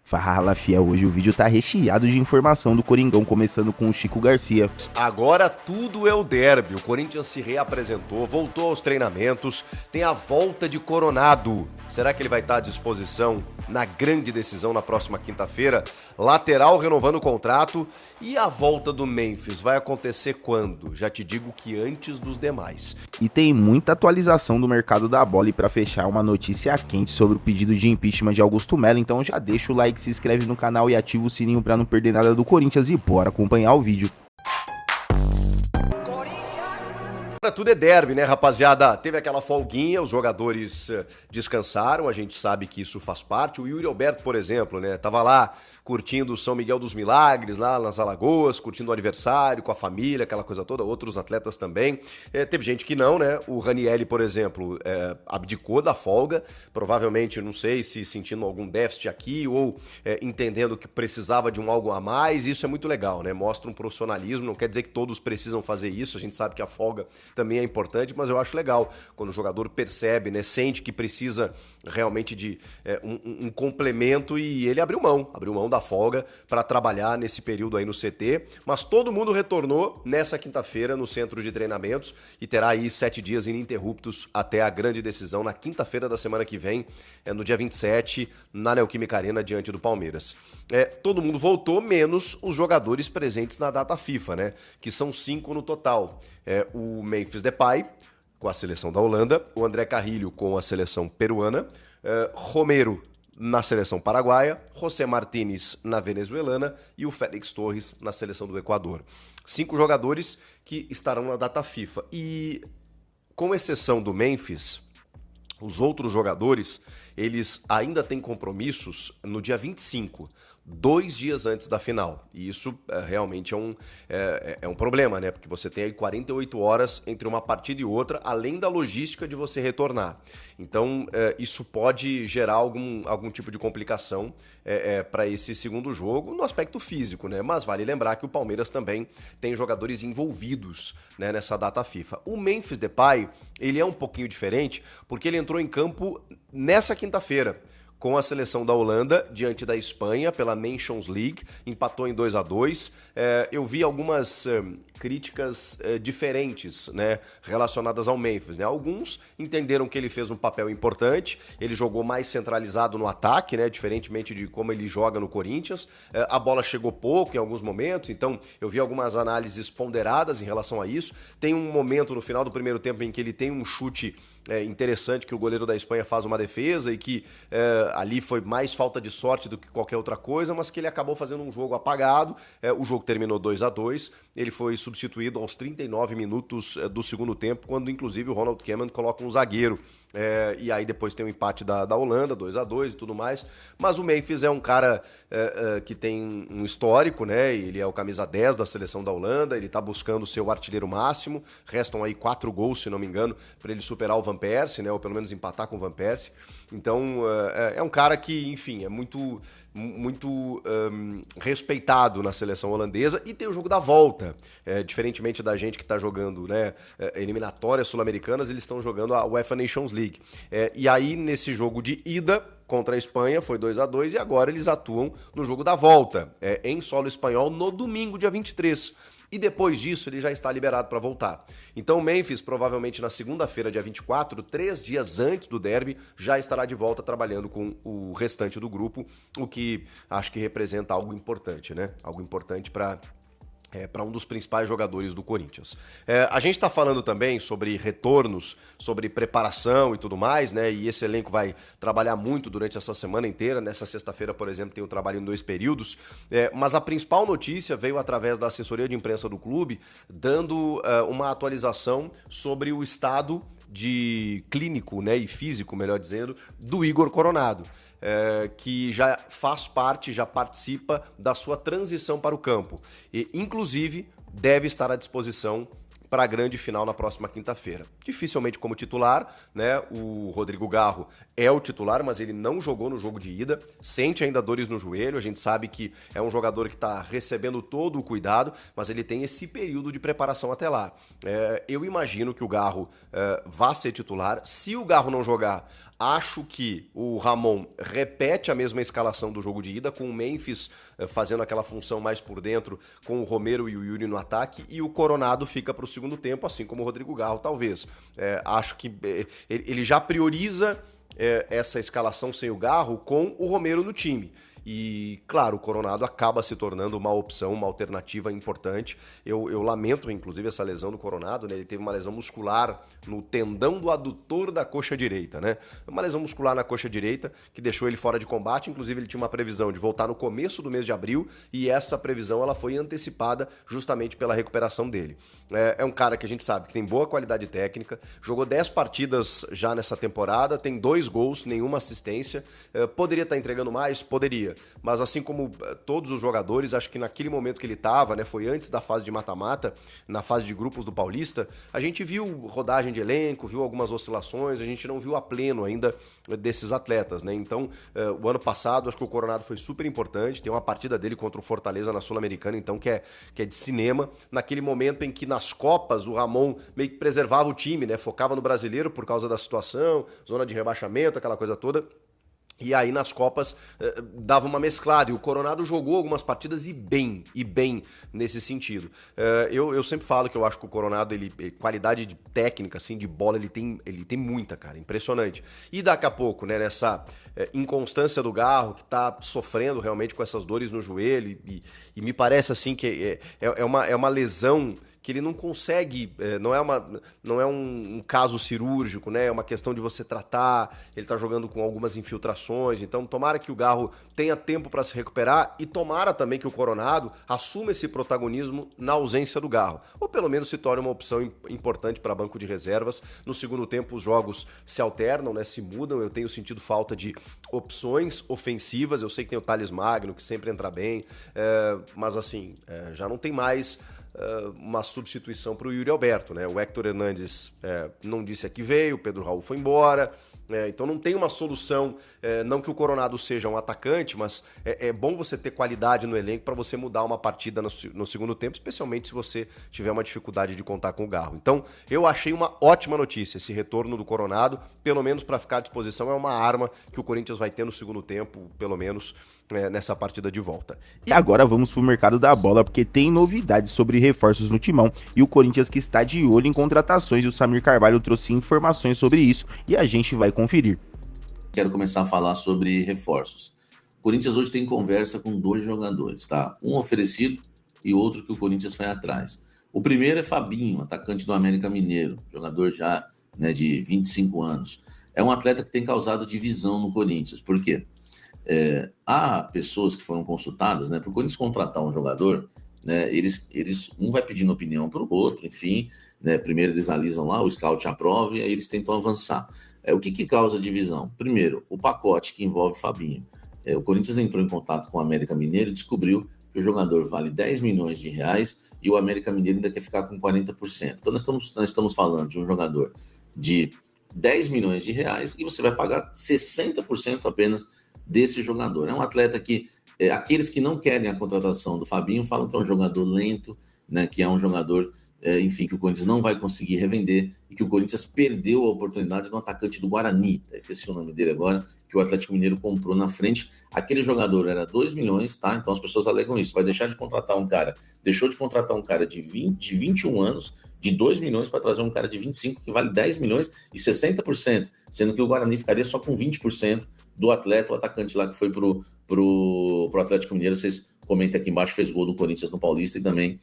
Fala, fiel, hoje o vídeo tá recheado de informação do Coringão, começando com o Chico Garcia. Agora tudo é o derby, o Corinthians se reapresentou, voltou aos treinamentos, tem a volta de Coronado. Será que ele vai estar à disposição na grande decisão na próxima quinta-feira? Lateral renovando o contrato e a volta do Memphis vai acontecer quando? Já te digo que antes dos demais. E tem muita atualização do mercado da bola e pra fechar uma notícia quente sobre o pedido de impeachment de Augusto Melo, então já deixa o like, se inscreve no canal e ativa o sininho pra não perder nada do Corinthians e bora acompanhar o vídeo. Tudo é derby, né, rapaziada? Teve aquela folguinha, os jogadores descansaram, a gente sabe que isso faz parte. O Yuri Alberto, por exemplo, né, tava lá curtindo o São Miguel dos Milagres, lá nas Alagoas, curtindo o aniversário com a família, aquela coisa toda, outros atletas também. Teve gente que não, né? O Ranieri, por exemplo, abdicou da folga, provavelmente, não sei, se sentindo algum déficit aqui ou entendendo que precisava de um algo a mais. Isso é muito legal, né? Mostra um profissionalismo, não quer dizer que todos precisam fazer isso, a gente sabe que a folga também é importante, mas eu acho legal quando o jogador percebe, né, sente que precisa realmente de um complemento e ele abriu mão da folga para trabalhar nesse período aí no CT, mas todo mundo retornou nessa quinta-feira no centro de treinamentos e terá aí 7 dias ininterruptos até a grande decisão na quinta-feira da semana que vem, no dia 27, na Neoquímica Arena, diante do Palmeiras. Todo mundo voltou, menos os jogadores presentes na data FIFA, né, que são 5 no total. O Memphis Depay, com a seleção da Holanda, o André Carrilho com a seleção peruana, Romero na seleção paraguaia, José Martínez na venezuelana e o Félix Torres na seleção do Equador. 5 jogadores que estarão na data FIFA. E, com exceção do Memphis, os outros jogadores, eles ainda têm compromissos no dia 25, 2 dias antes da final. E isso realmente é um problema, né? Porque você tem aí 48 horas entre uma partida e outra, além da logística de você retornar. Então, isso pode gerar algum tipo de complicação para esse segundo jogo no aspecto físico, né? Mas vale lembrar que o Palmeiras também tem jogadores envolvidos, né, nessa data FIFA. O Memphis Depay, ele é um pouquinho diferente porque ele entrou em campo nessa quinta-feira com a seleção da Holanda diante da Espanha pela Nations League, empatou em 2-2. Eu vi algumas críticas diferentes, né, relacionadas ao Memphis, né? Alguns entenderam que ele fez um papel importante, ele jogou mais centralizado no ataque, né, diferentemente de como ele joga no Corinthians. A bola chegou pouco em alguns momentos, então eu vi algumas análises ponderadas em relação a isso. Tem um momento no final do primeiro tempo em que ele tem um chute interessante, que o goleiro da Espanha faz uma defesa e que ali foi mais falta de sorte do que qualquer outra coisa, mas que ele acabou fazendo um jogo apagado. O jogo terminou 2-2, ele foi substituído aos 39 minutos do segundo tempo, quando inclusive o Ronald Koeman coloca um zagueiro. E aí depois tem o empate da Holanda, 2-2 e tudo mais. Mas o Memphis é um cara que tem um histórico, né? Ele é o camisa 10 da seleção da Holanda, ele tá buscando o seu artilheiro máximo. Restam aí 4 gols, se não me engano, para ele superar o Van Persie, né? Ou pelo menos empatar com o Van Persie. Então, é um cara que, enfim, é muito respeitado na seleção holandesa e tem o jogo da volta. Diferentemente da gente que está jogando, né, eliminatórias sul-americanas, eles estão jogando a UEFA Nations League. E aí, nesse jogo de ida contra a Espanha, foi 2-2 e agora eles atuam no jogo da volta, em solo espanhol, no domingo, dia 23. E depois disso ele já está liberado para voltar. Então o Memphis, provavelmente na segunda-feira, dia 24, 3 dias antes do derby, já estará de volta trabalhando com o restante do grupo, o que acho que representa algo importante, né? Algo importante para um dos principais jogadores do Corinthians. A gente está falando também sobre retornos, sobre preparação e tudo mais, né? E esse elenco vai trabalhar muito durante essa semana inteira. Nessa sexta-feira, por exemplo, tem o trabalho em 2 períodos. Mas a principal notícia veio através da assessoria de imprensa do clube, dando uma atualização sobre o estado de clínico, né, e físico, melhor dizendo, do Igor Coronado. Que já faz parte, já participa da sua transição para o campo e, inclusive, deve estar à disposição para a grande final na próxima quinta-feira. Dificilmente como titular, né? O Rodrigo Garro é o titular, mas ele não jogou no jogo de ida, sente ainda dores no joelho, a gente sabe que é um jogador que está recebendo todo o cuidado, mas ele tem esse período de preparação até lá. Eu imagino que o Garro vá ser titular. Se o Garro não jogar, Acho que o Ramon repete a mesma escalação do jogo de ida, com o Memphis fazendo aquela função mais por dentro, com o Romero e o Yuri no ataque, e o Coronado fica para o segundo tempo, assim como o Rodrigo Garro, talvez. Acho que ele já prioriza essa escalação sem o Garro com o Romero no time. E, claro, o Coronado acaba se tornando uma opção, uma alternativa importante. Eu lamento, inclusive, essa lesão do Coronado, né? Ele teve uma lesão muscular no tendão do adutor da coxa direita, né? Uma lesão muscular na coxa direita que deixou ele fora de combate. Inclusive, ele tinha uma previsão de voltar no começo do mês de abril e essa previsão ela foi antecipada justamente pela recuperação dele. É um cara que a gente sabe que tem boa qualidade técnica, jogou 10 partidas já nessa temporada, tem 2 gols, nenhuma assistência. Poderia estar entregando mais? Poderia. Mas assim como todos os jogadores, acho que naquele momento que ele estava, né, foi antes da fase de mata-mata, na fase de grupos do Paulista, a gente viu rodagem de elenco, viu algumas oscilações, a gente não viu a pleno ainda desses atletas, né? Então, o ano passado, acho que o Coronado foi super importante, tem uma partida dele contra o Fortaleza na Sul-Americana, então, que é de cinema, naquele momento em que nas Copas o Ramon meio que preservava o time, né, focava no brasileiro por causa da situação, zona de rebaixamento, aquela coisa toda. E aí nas Copas dava uma mesclada, e o Coronado jogou algumas partidas e bem nesse sentido. Eu sempre falo que eu acho que o Coronado, qualidade de técnica, assim, de bola, ele tem muita, cara, impressionante. E daqui a pouco, né, nessa inconstância do Garro, que tá sofrendo realmente com essas dores no joelho, e me parece assim que é uma lesão que ele não consegue, não é um caso cirúrgico, né? É uma questão de você tratar, ele tá jogando com algumas infiltrações, então tomara que o Garro tenha tempo para se recuperar e tomara também que o Coronado assuma esse protagonismo na ausência do Garro, ou pelo menos se torne uma opção importante para banco de reservas. No segundo tempo os jogos se alternam, né? Se mudam, eu tenho sentido falta de opções ofensivas, eu sei que tem o Thales Magno, que sempre entra bem, mas assim, já não tem mais uma substituição para o Yuri Alberto, né? O Héctor Hernandes não disse a que veio, o Pedro Raul foi embora, então não tem uma solução, não que o Coronado seja um atacante, mas é bom você ter qualidade no elenco para você mudar uma partida no segundo tempo, especialmente se você tiver uma dificuldade de contar com o Garro. Então eu achei uma ótima notícia esse retorno do Coronado, pelo menos para ficar à disposição, é uma arma que o Corinthians vai ter no segundo tempo, pelo menos nessa partida de volta. E agora vamos pro mercado da bola, porque tem novidades sobre reforços no timão e o Corinthians que está de olho em contratações, e o Samir Carvalho trouxe informações sobre isso e a gente vai conferir. Quero começar a falar sobre reforços. O Corinthians hoje tem conversa com 2 jogadores, tá? Um oferecido e outro que o Corinthians foi atrás. O primeiro é Fabinho, atacante do América Mineiro, jogador já, né, de 25 anos. É um atleta que tem causado divisão no Corinthians. Por quê? Há pessoas que foram consultadas, né, para o Corinthians contratar um jogador, né, um vai pedindo opinião para o outro, enfim, né, primeiro eles analisam lá, o scout aprova e aí eles tentam avançar. O que causa divisão? Primeiro, o pacote que envolve Fabinho. O Corinthians entrou em contato com o América Mineiro e descobriu que o jogador vale 10 milhões de reais e o América Mineiro ainda quer ficar com 40%. Então nós estamos falando de um jogador de 10 milhões de reais e você vai pagar 60% apenas desse jogador. É um atleta que aqueles que não querem a contratação do Fabinho falam que é um jogador lento, né, que é um jogador, enfim, que o Corinthians não vai conseguir revender e que o Corinthians perdeu a oportunidade do atacante do Guarani, esqueci o nome dele agora, que o Atlético Mineiro comprou na frente. Aquele jogador era 2 milhões, tá? Então as pessoas alegam isso, vai deixar de contratar um cara, deixou de contratar um cara de 21 anos, de 2 milhões para trazer um cara de 25 que vale 10 milhões e 60%, sendo que o Guarani ficaria só com 20% do atleta, o atacante lá que foi pro Atlético Mineiro. Vocês comentem aqui embaixo, fez gol do Corinthians no Paulista e também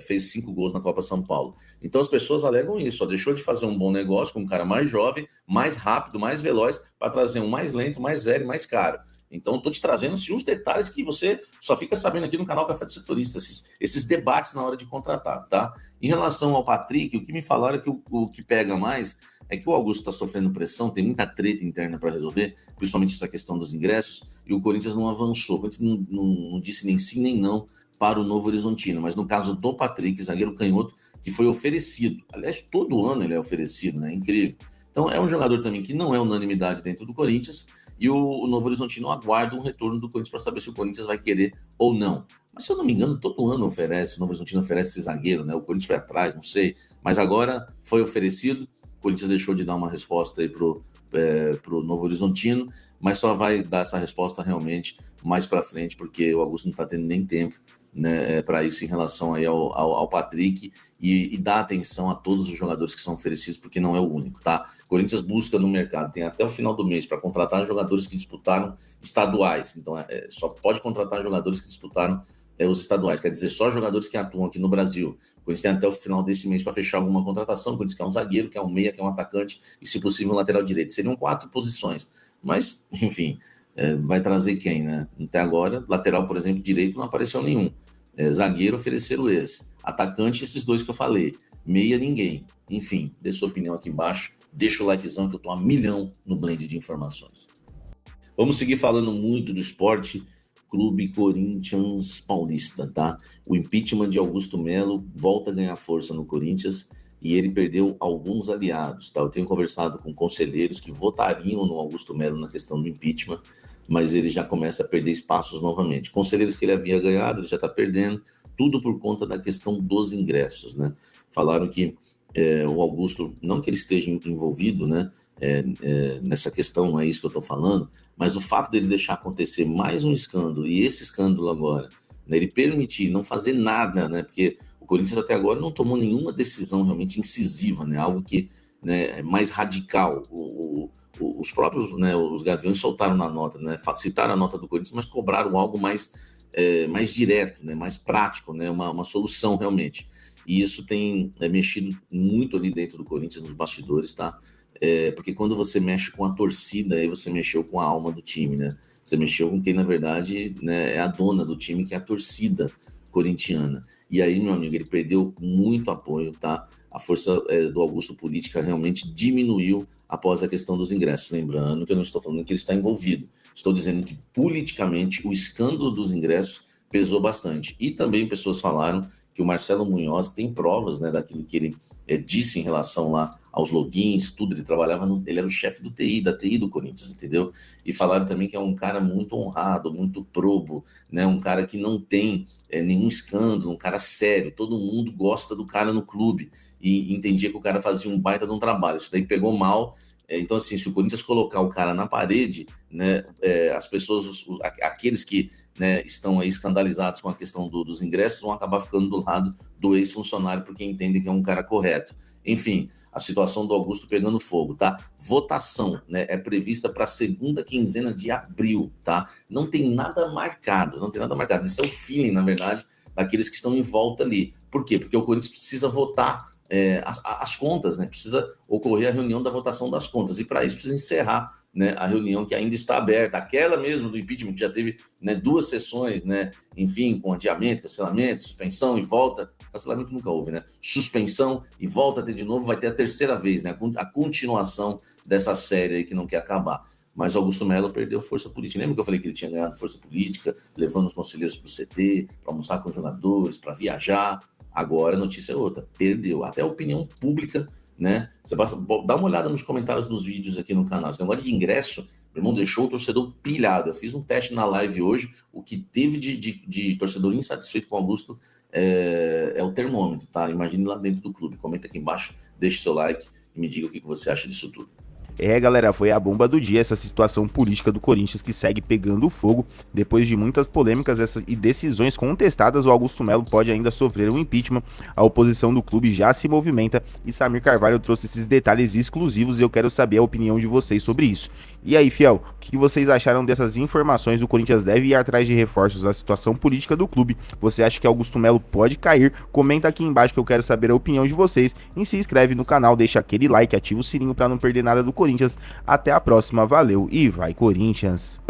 fez 5 gols na Copa São Paulo. Então as pessoas alegam isso, ó, deixou de fazer um bom negócio com um cara mais jovem, mais rápido, mais veloz, para trazer um mais lento, mais velho e mais caro. Então, estou te trazendo assim, uns detalhes que você só fica sabendo aqui no canal Café do Setorista, esses debates na hora de contratar, tá? Em relação ao Patrick, o que me falaram é que o que pega mais é que o Augusto está sofrendo pressão, tem muita treta interna para resolver, principalmente essa questão dos ingressos, e o Corinthians não avançou. O Corinthians não disse nem sim nem não para o Novo Horizontino, mas no caso do Patrick, zagueiro canhoto, que foi oferecido. Aliás, todo ano ele é oferecido, né? Incrível. Então, é um jogador também que não é unanimidade dentro do Corinthians, e o Novo Horizontino aguarda um retorno do Corinthians para saber se o Corinthians vai querer ou não. Mas, se eu não me engano, todo ano oferece, o Novo Horizontino oferece esse zagueiro, né? O Corinthians foi atrás, não sei. Mas agora foi oferecido, o Corinthians deixou de dar uma resposta aí pro para o Novo Horizontino, mas só vai dar essa resposta realmente mais para frente, porque o Augusto não está tendo nem tempo, né, para isso em relação aí ao Patrick e dar atenção a todos os jogadores que são oferecidos, porque não é o único, tá? Corinthians busca no mercado, tem até o final do mês para contratar jogadores que disputaram estaduais, então só pode contratar jogadores que disputaram os estaduais, quer dizer, só jogadores que atuam aqui no Brasil. O Corinthians tem até o final desse mês para fechar alguma contratação. O Corinthians quer um zagueiro, quer um meia, quer um atacante e, se possível, um lateral direito. Seriam 4 posições, mas, enfim, vai trazer quem, né? Até agora, lateral, por exemplo, direito, não apareceu nenhum. Zagueiro, ofereceram esse. Atacante, esses 2 que eu falei. Meia, ninguém. Enfim, dê sua opinião aqui embaixo. Deixa o likezão que eu tô a milhão no blend de informações. Vamos seguir falando muito do esporte. Clube Corinthians Paulista, tá? O impeachment de Augusto Melo volta a ganhar força no Corinthians e ele perdeu alguns aliados, tá? Eu tenho conversado com conselheiros que votariam no Augusto Melo na questão do impeachment, mas ele já começa a perder espaços novamente. Conselheiros que ele havia ganhado, ele já tá perdendo, tudo por conta da questão dos ingressos, né? Falaram que o Augusto, não que ele esteja envolvido, né, nessa questão, é isso que eu estou falando, mas o fato dele deixar acontecer mais um escândalo, e esse escândalo agora, né, ele permitir não fazer nada, né, porque o Corinthians até agora não tomou nenhuma decisão realmente incisiva, né, algo que, né, é mais radical. Os próprios, né, os Gaviões soltaram na nota, né, citaram a nota do Corinthians, mas cobraram algo mais direto, né, mais prático, né, uma solução realmente. E isso tem mexido muito ali dentro do Corinthians, nos bastidores, tá? Porque quando você mexe com a torcida, aí você mexeu com a alma do time, né? Você mexeu com quem, na verdade, né, é a dona do time, que é a torcida corintiana. E aí, meu amigo, ele perdeu muito apoio, tá? A força do Augusto política realmente diminuiu após a questão dos ingressos. Lembrando que eu não estou falando que ele está envolvido. Estou dizendo que, politicamente, o escândalo dos ingressos pesou bastante. E também pessoas falaram que o Marcelo Munhoz tem provas, né, daquilo que ele disse em relação lá aos logins, tudo. Ele trabalhava, ele era o chefe da TI do Corinthians, entendeu? E falaram também que é um cara muito honrado, muito probo, né, um cara que não tem nenhum escândalo, um cara sério, todo mundo gosta do cara no clube e entendia que o cara fazia um baita de um trabalho. Isso daí pegou mal. Então, assim, se o Corinthians colocar o cara na parede, né, as pessoas, aqueles que, né, estão aí escandalizados com a questão dos ingressos, vão acabar ficando do lado do ex-funcionário, porque entendem que é um cara correto. Enfim, a situação do Augusto pegando fogo, tá? Votação, né, é prevista para a segunda quinzena de abril, tá? Não tem nada marcado. Isso é o feeling, na verdade, daqueles que estão em volta ali. Por quê? Porque o Corinthians precisa votar as contas, né? Precisa ocorrer a reunião da votação das contas, e para isso precisa encerrar, né, a reunião que ainda está aberta, aquela mesmo do impeachment, que já teve, né, 2 sessões, né, enfim, com adiamento, cancelamento, suspensão e volta. Cancelamento nunca houve, né? Suspensão e volta a ter de novo, vai ter a 3ª vez, né? A continuação dessa série aí que não quer acabar. Mas o Augusto Melo perdeu força política. Lembra que eu falei que ele tinha ganhado força política, levando os conselheiros para o CT, para almoçar com os jogadores, para viajar? Agora a notícia é outra, perdeu. Até a opinião pública, né? Você basta dar uma olhada nos comentários dos vídeos aqui no canal. Esse negócio de ingresso, meu irmão, deixou o torcedor pilhado. Eu fiz um teste na live hoje, o que teve de torcedor insatisfeito com o Augusto é o termômetro, tá? Imagine lá dentro do clube. Comenta aqui embaixo, deixe seu like e me diga o que você acha disso tudo. Galera, foi a bomba do dia essa situação política do Corinthians, que segue pegando fogo. Depois de muitas polêmicas e decisões contestadas, o Augusto Melo pode ainda sofrer um impeachment. A oposição do clube já se movimenta e Samir Carvalho trouxe esses detalhes exclusivos e eu quero saber a opinião de vocês sobre isso. E aí, fiel, o que vocês acharam dessas informações? O Corinthians deve ir atrás de reforços à situação política do clube. Você acha que Augusto Melo pode cair? Comenta aqui embaixo que eu quero saber a opinião de vocês e se inscreve no canal, deixa aquele like, ativa o sininho para não perder nada do Corinthians. Até a próxima, valeu e vai Corinthians!